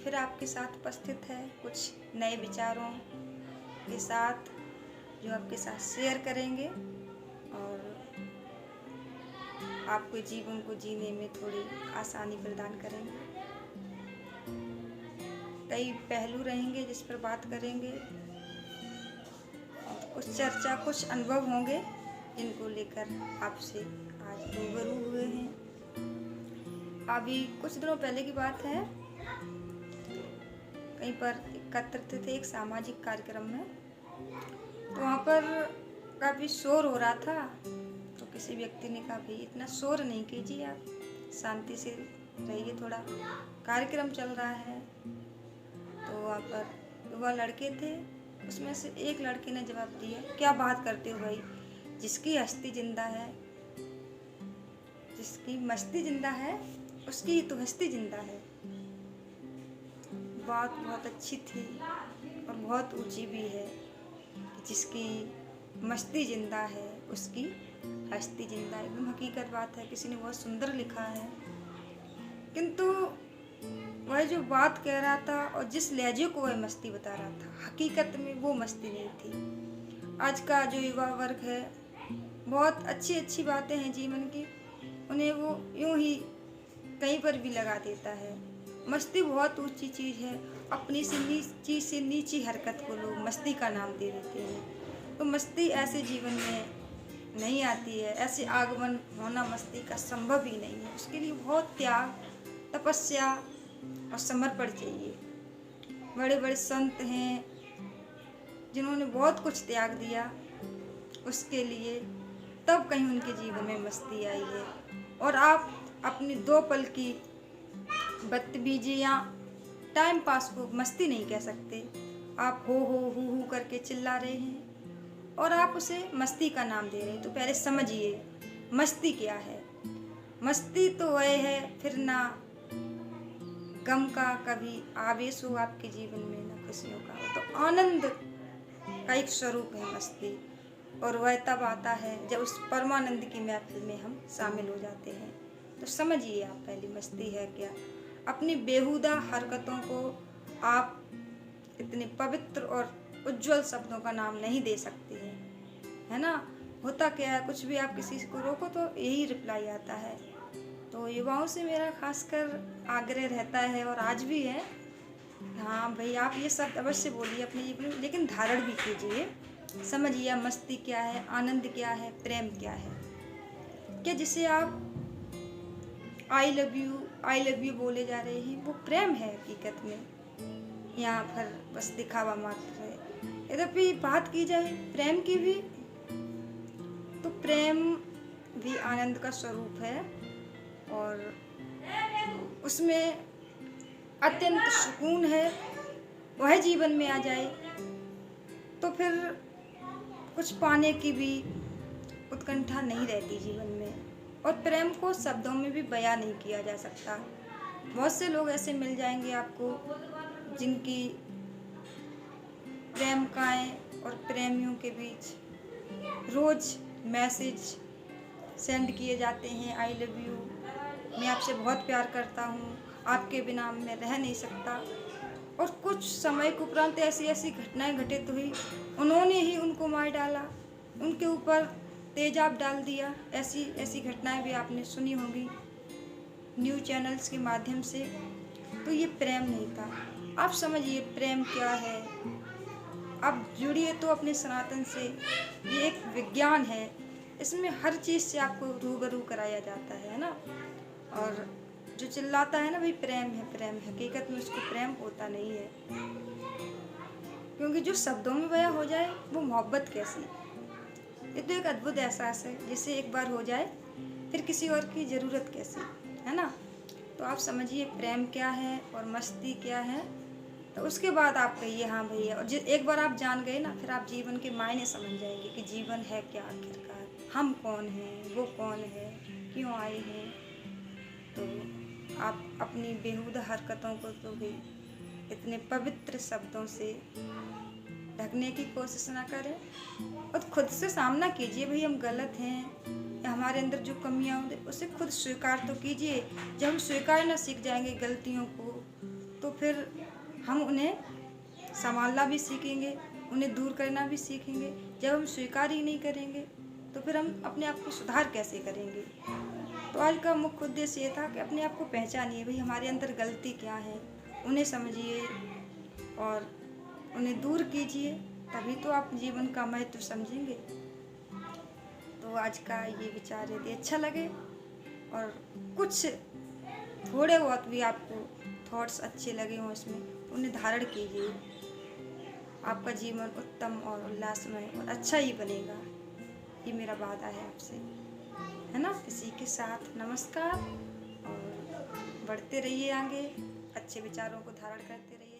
फिर आपके साथ उपस्थित है कुछ नए विचारों के साथ, जो आपके साथ शेयर करेंगे और आपके जीवन को जीने में थोड़ी आसानी प्रदान करेंगे। कई पहलू रहेंगे जिस पर बात करेंगे और कुछ चर्चा, कुछ अनुभव होंगे जिनको लेकर आपसे आज रूबरू हुए हैं। अभी कुछ दिनों पहले की बात है, कहीं पर एकत्रित थे एक सामाजिक कार्यक्रम में, तो वहाँ पर काफ़ी शोर हो रहा था। तो किसी व्यक्ति ने कहा, भाई इतना शोर नहीं कीजिए, आप शांति से रहिए, थोड़ा कार्यक्रम चल रहा है। तो वहाँ पर युवा लड़के थे, उसमें से एक लड़के ने जवाब दिया, क्या बात करते हो भाई, जिसकी हस्ती जिंदा है, जिसकी मस्ती जिंदा है, उसकी ही तो हस्ती जिंदा है। बात बहुत अच्छी थी और बहुत ऊंची भी है कि जिसकी मस्ती जिंदा है उसकी हस्ती जिंदा है। एकदम हकीकत बात है, किसी ने बहुत सुंदर लिखा है। किंतु वह जो बात कह रहा था और जिस लहजे को वह मस्ती बता रहा था, हकीकत में वो मस्ती नहीं थी। आज का जो युवा वर्ग है, बहुत अच्छी अच्छी बातें हैं जीवन की, उन्हें वो यूं ही कहीं पर भी लगा देता है। मस्ती बहुत ऊंची चीज़ है। अपनी से नीची हरकत को लोग मस्ती का नाम दे देते हैं। तो मस्ती ऐसे जीवन में नहीं आती है, ऐसे आगमन होना मस्ती का संभव ही नहीं है। उसके लिए बहुत त्याग, तपस्या और समर्पण चाहिए। बड़े बड़े संत हैं जिन्होंने बहुत कुछ त्याग दिया उसके लिए, तब कहीं उनके जीवन में मस्ती आई है। और आप अपनी 2 पल की बदतमीजी या टाइम पास को मस्ती नहीं कह सकते। आप हो हु करके चिल्ला रहे हैं और आप उसे मस्ती का नाम दे रहे हैं। तो पहले समझिए मस्ती क्या है। मस्ती तो वह है, फिर ना गम का कभी आवेश हो आपके जीवन में, ना खुशियों का हो। तो आनंद का एक स्वरूप है मस्ती, और वह तब आता है जब उस परमानंद की महफिल में हम शामिल हो जाते हैं। तो समझिए आप पहले मस्ती है क्या। अपनी बेहुदा हरकतों को आप इतने पवित्र और उज्जवल शब्दों का नाम नहीं दे सकते हैं, है ना। होता क्या है, कुछ भी आप किसी को रोको तो यही रिप्लाई आता है। तो युवाओं से मेरा खासकर आग्रह रहता है और आज भी है, हाँ भाई आप ये शब्द अवश्य बोलिए अपने जीवन में, लेकिन धारण भी कीजिए। समझिए मस्ती क्या है, आनंद क्या है, प्रेम क्या है। क्या जिसे आप आई लव यू बोले जा रहे हैं वो प्रेम है हकीकत में, यहाँ पर बस दिखावा मात्र है। यद्यपि बात की जाए प्रेम की भी, तो प्रेम भी आनंद का स्वरूप है और उसमें अत्यंत सुकून है। वह जीवन में आ जाए तो फिर कुछ पाने की भी उत्कंठा नहीं रहती जीवन में। और प्रेम को शब्दों में भी बयां नहीं किया जा सकता। बहुत से लोग ऐसे मिल जाएंगे आपको जिनकी प्रेमिकाएं और प्रेमियों के बीच रोज मैसेज सेंड किए जाते हैं, आई लव यू, मैं आपसे बहुत प्यार करता हूँ, आपके बिना मैं रह नहीं सकता। और कुछ समय के उपरांत ऐसी ऐसी घटनाएं घटित हुई, उन्होंने ही उनको मार डाला, उनके ऊपर तेजाब डाल दिया। ऐसी ऐसी घटनाएं भी आपने सुनी होंगी न्यूज़ चैनल्स के माध्यम से। तो ये प्रेम नहीं था। आप समझिए प्रेम क्या है। आप जुड़िए तो अपने सनातन से। ये एक विज्ञान है, इसमें हर चीज़ से आपको रूबरू कराया जाता है ना। और जो चिल्लाता है ना भाई प्रेम है प्रेम है, हकीकत में उसको प्रेम होता नहीं है। क्योंकि जो शब्दों में बयां हो जाए वो मोहब्बत कैसी। ये तो एक अद्भुत एहसास है, जिसे एक बार हो जाए फिर किसी और की ज़रूरत कैसी, है ना। तो आप समझिए प्रेम क्या है और मस्ती क्या है। तो उसके बाद आप कहिए हाँ भैया। और एक बार आप जान गए ना, फिर आप जीवन के मायने समझ जाएंगे कि जीवन है क्या आखिरकार, हम कौन हैं, वो कौन है, क्यों आए हैं। तो आप अपनी बेहुदा हरकतों को तो भी इतने पवित्र शब्दों से ढकने की कोशिश ना करें और खुद से सामना कीजिए। भाई हम गलत हैं या हमारे अंदर जो कमियां होंगी उसे खुद स्वीकार तो कीजिए। जब हम स्वीकार ना सीख जाएंगे गलतियों को, तो फिर हम उन्हें संभालना भी सीखेंगे, उन्हें दूर करना भी सीखेंगे। जब हम स्वीकार ही नहीं करेंगे तो फिर हम अपने आप को सुधार कैसे करेंगे। तो आज का मुख्य उद्देश्य ये था कि अपने आप को पहचानिए, भाई हमारे अंदर गलती क्या है, उन्हें समझिए और उन्हें दूर कीजिए, तभी तो आप जीवन का महत्व समझेंगे। तो आज का ये विचार यदि अच्छा लगे और कुछ थोड़े बहुत भी आपको थॉट्स अच्छे लगे हों इसमें, तो उन्हें धारण कीजिए। आपका जीवन उत्तम और उल्लासमय और अच्छा ही बनेगा, ये मेरा वादा है आपसे, है ना। इसी के साथ नमस्कार, और बढ़ते रहिए आगे, अच्छे विचारों को धारण करते रहिए।